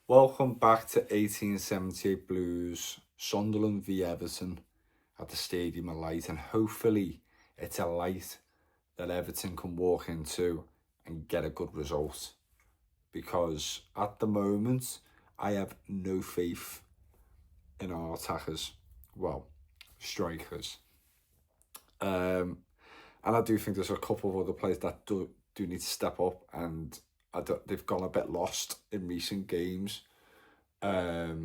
Welcome back to 1878 Blues, Sunderland v Everton at the Stadium of Light, and hopefully it's a light that Everton can walk into and get a good result, because at the moment I have no faith in our attackers, well, strikers. And I do think there's a couple of other players that do need to step up, and they've gone a bit lost in recent games. But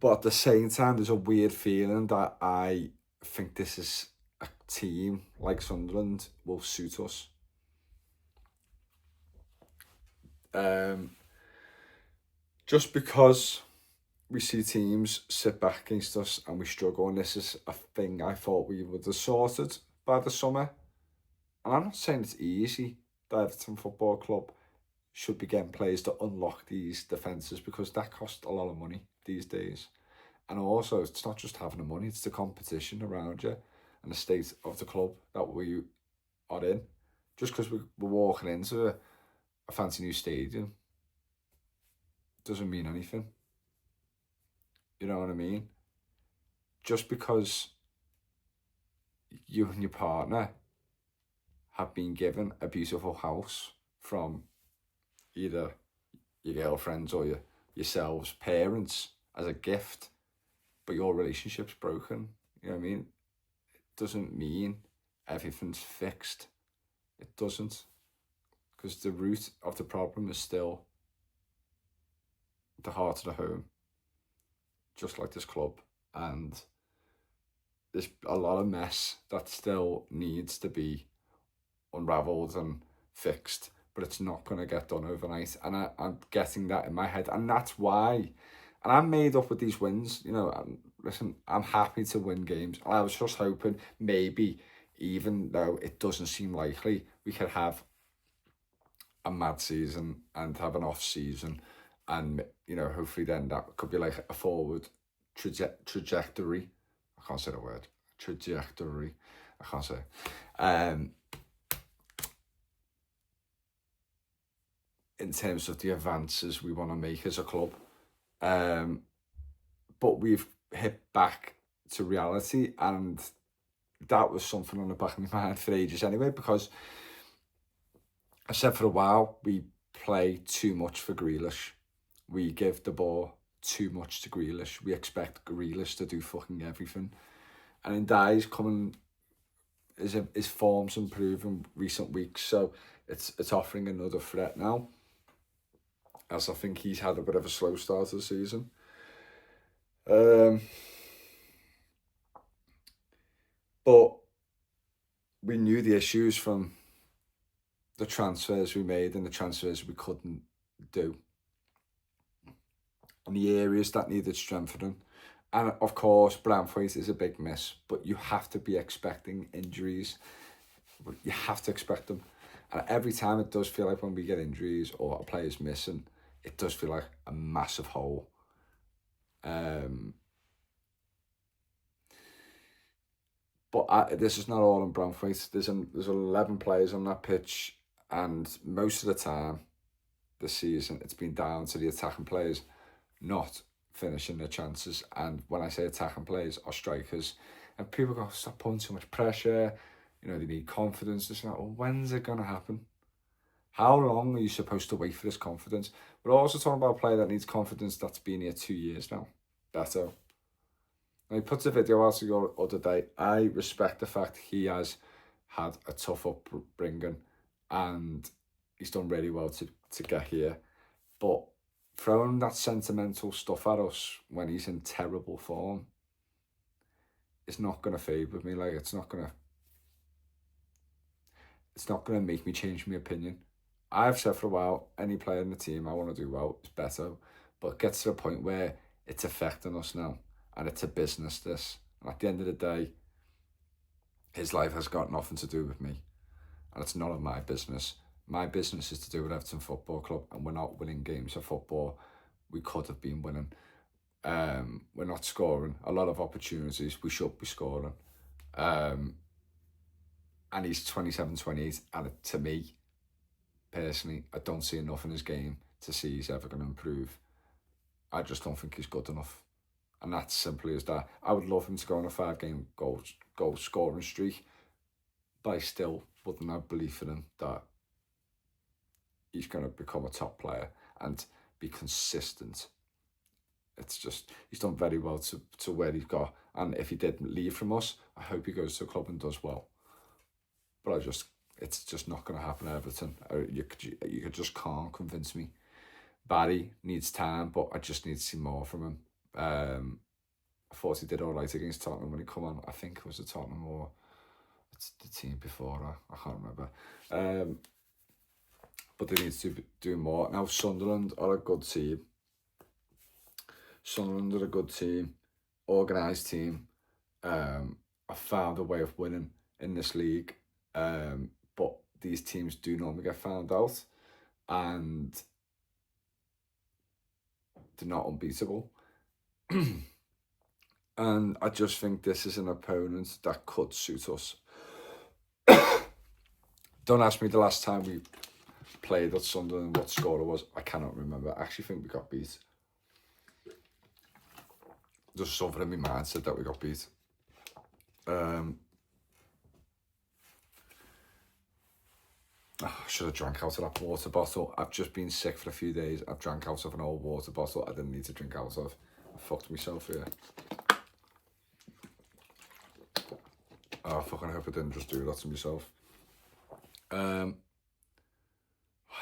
at the same time, there's a weird feeling that I think this is a team like Sunderland will suit us. Just because we see teams sit back against us and we struggle, and this is a thing I thought we would have sorted by the summer. And I'm not saying it's easy. The Everton Football Club should be getting players to unlock these defences, because that costs a lot of money these days. And also, it's not just having the money, it's the competition around you and the state of the club that we are in. Just because we're walking into a fancy new stadium doesn't mean anything. You know what I mean? Just because you and your partner have been given a beautiful house from either your girlfriends or yourselves, parents, as a gift, but your relationship's broken, you know what I mean? It doesn't mean everything's fixed. It doesn't. Because the root of the problem is still the heart of the home, just like this club. And there's a lot of mess that still needs to be unravelled and fixed, but it's not going to get done overnight. And I'm getting that in my head. And that's why, and I'm made up with these wins, you know. Listen, I'm happy to win games. I was just hoping maybe, even though it doesn't seem likely, we could have a mad season and have an off season, and you know, hopefully then that could be like a forward trajectory. I can't say the word trajectory. I can't say. In terms of the advances we want to make as a club, but we've hit back to reality, and that was something on the back of my mind for ages anyway, because I said for a while we play too much for Grealish. We give the ball too much to Grealish. We expect Grealish to do fucking everything. And in Dye's coming, his form's improving recent weeks, so it's offering another threat now, as I think he's had a bit of a slow start to the season. But we knew the issues from the transfers we made and the transfers we couldn't do, and the areas that needed strengthening. And of course, Branthwaite is a big miss, but you have to be expecting injuries. You have to expect them. And every time it does feel like when we get injuries or a player's missing, it does feel like a massive hole. But this is not all on Branthwaite. There's 11 players on that pitch, and most of the time this season it's been down to the attacking players not finishing their chances. And when I say attacking players, are strikers. And people go, stop putting too much pressure, you know, they need confidence. It's like, well, when's it going to happen? How long are you supposed to wait for this confidence? We're also talking about a player that needs confidence that's been here 2 years now. Beto. And he puts a video out the other day. I respect the fact he has had a tough upbringing and he's done really well to get here. But throwing that sentimental stuff at us when he's in terrible form is not going to favour me. Like, it's not going to make me change my opinion. I've said for a while, any player in the team I want to do well is Beto, but it gets to the point where it's affecting us now, and it's a business, this. And at the end of the day, his life has got nothing to do with me, and it's none of my business. My business is to do with Everton Football Club, and we're not winning games of football we could have been winning. We're not scoring a lot of opportunities we should be scoring. And he's 27, 28, and to me, personally, I don't see enough in his game to see he's ever going to improve. I just don't think he's good enough. And that's simply as that. I would love him to go on a 5-game goal scoring streak, but I still wouldn't have belief in him that he's going to become a top player and be consistent. It's just, he's done very well to where he's got. And if he did leave from us, I hope he goes to a club and does well. But it's just not going to happen at Everton. You just can't convince me. Barry needs time, but I just need to see more from him. I thought he did all right against Tottenham when he come on. I think it was at Tottenham or it's the team before. I can't remember. But they need to do more. Now, Sunderland are a good team. Sunderland are a good team, organised team. I found a way of winning in this league. But these teams do normally get found out. And they're not unbeatable. And I just think this is an opponent that could suit us. Don't ask me the last time we played at Sunderland what score it was. I cannot remember. I actually think we got beat. Just something in my mind said that we got beat. I should have drank out of that water bottle. I've just been sick for a few days. I've drank out of an old water bottle I didn't need to drink out of. I fucked myself here. I fucking hope I didn't just do that to myself. Why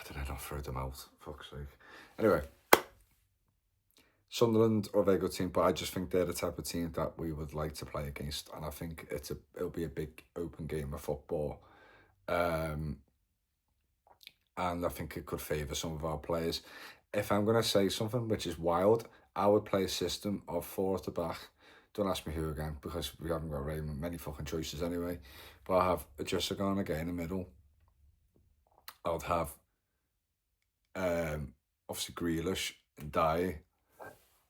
did I not throw them out? Fuck's sake. Anyway, Sunderland are a very good team, but I just think they're the type of team that we would like to play against, and I think it'll be a big open game of football. And I think it could favour some of our players. If I'm going to say something which is wild, I would play a system of 4 at the back. Don't ask me who again, because we haven't got very many fucking choices anyway. But I have a Jessica again in the middle. I would have obviously Grealish and Dye.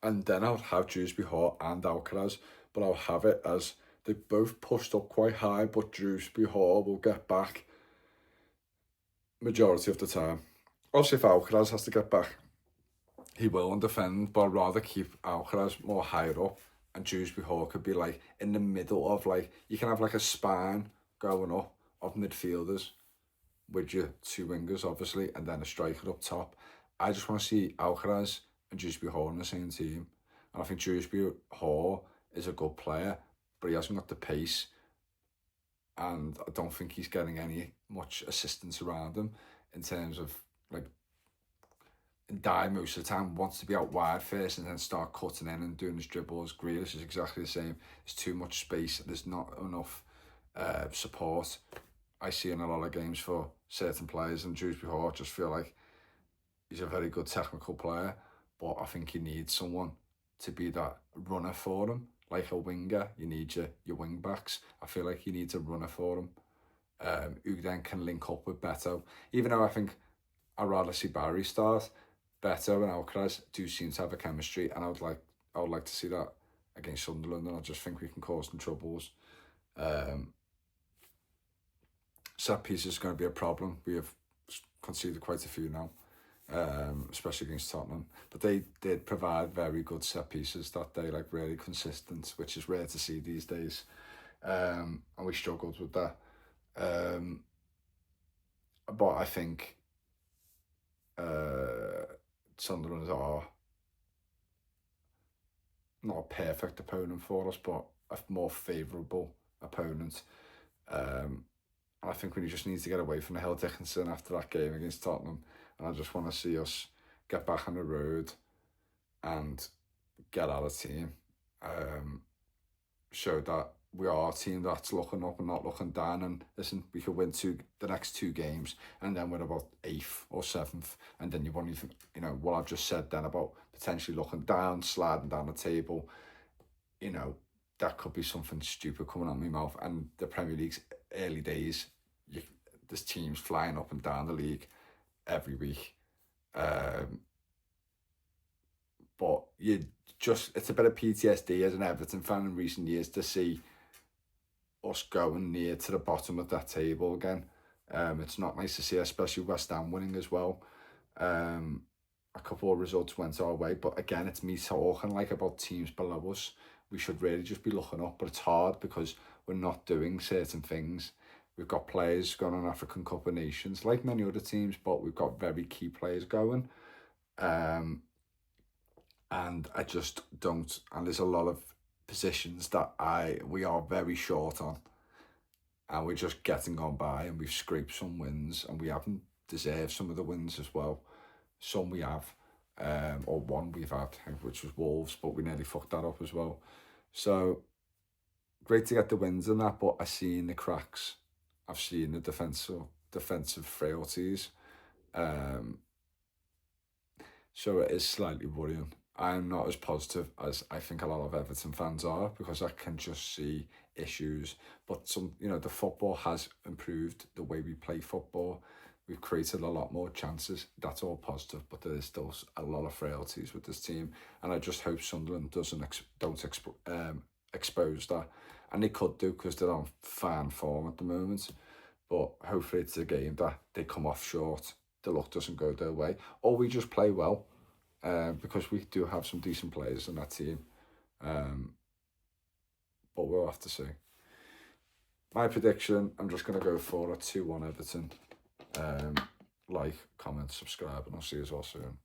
And then I would have Dewsbury Hall and Alcaraz. But I'll have it as they both pushed up quite high, but Dewsbury Hall will get back majority of the time. Also, if Alcaraz has to get back, he will and defend, but I'd rather keep Alcaraz more higher up, and Dewsbury Hall could be like in the middle of, like, you can have like a spine going up of midfielders with your 2 wingers obviously, and then a striker up top. I just want to see Alcaraz and Dewsbury Hall in the same team, and I think Dewsbury Hall is a good player, but he hasn't got the pace, and I don't think he's getting much assistance around him in terms of, like, Dye most of the time wants to be out wide first and then start cutting in and doing his dribbles. Grealish is exactly the same. There's too much space. There's not enough support I see in a lot of games for certain players, and Dewsbury Hall just feel like he's a very good technical player, but I think he needs someone to be that runner for him. Like a winger, you need your wing backs. I feel like he needs a runner for him, who then can link up with Beto. Even though I think I'd rather see Barry start, Beto and Alcaraz do seem to have a chemistry, and I would like to see that against Sunderland, and I just think we can cause some troubles. Set pieces is going to be a problem. We have conceded quite a few now, especially against Tottenham, but they did provide very good set pieces that day, like really consistent, which is rare to see these days, and we struggled with that. But I think Sunderland are not a perfect opponent for us, but a more favourable opponent. I think we just need to get away from the Hill Dickinson after that game against Tottenham, and I just want to see us get back on the road and get out of team. Show that we are a team that's looking up and not looking down, and listen, we could win the next 2 games and then we're about 8th or 7th, and then you won't even, what I've just said then about potentially looking down, sliding down the table, that could be something stupid coming out of my mouth. And the Premier League's early days, there's teams flying up and down the league every week, but it's a bit of PTSD as an Everton fan in recent years to see us going near to the bottom of that table again. It's not nice to see, especially West Ham winning as well. A couple of results went our way, but again, it's me talking like about teams below us. We should really just be looking up, but it's hard because we're not doing certain things. We've got players going on African Cup of Nations, like many other teams, but we've got very key players going. And I just don't, and there's a lot of positions that we are very short on, and we're just getting on by, and we've scraped some wins, and we haven't deserved some of the wins as well. Some we have, or one we've had, which was Wolves, but we nearly fucked that up as well. So great to get the wins in that, but I've seen the cracks. I've seen the defensive frailties. So it is slightly worrying. I'm not as positive as I think a lot of Everton fans are, because I can just see issues. But the football has improved, the way we play football. We've created a lot more chances. That's all positive, but there is still a lot of frailties with this team, and I just hope Sunderland don't expose that, and they could do because they're on fan form at the moment. But hopefully it's a game that they come off short, the luck doesn't go their way, or we just play well, because we do have some decent players in that team. But we'll have to see. My prediction, I'm just going to go for a 2-1 Everton. Like, comment, subscribe, and I'll see you all soon.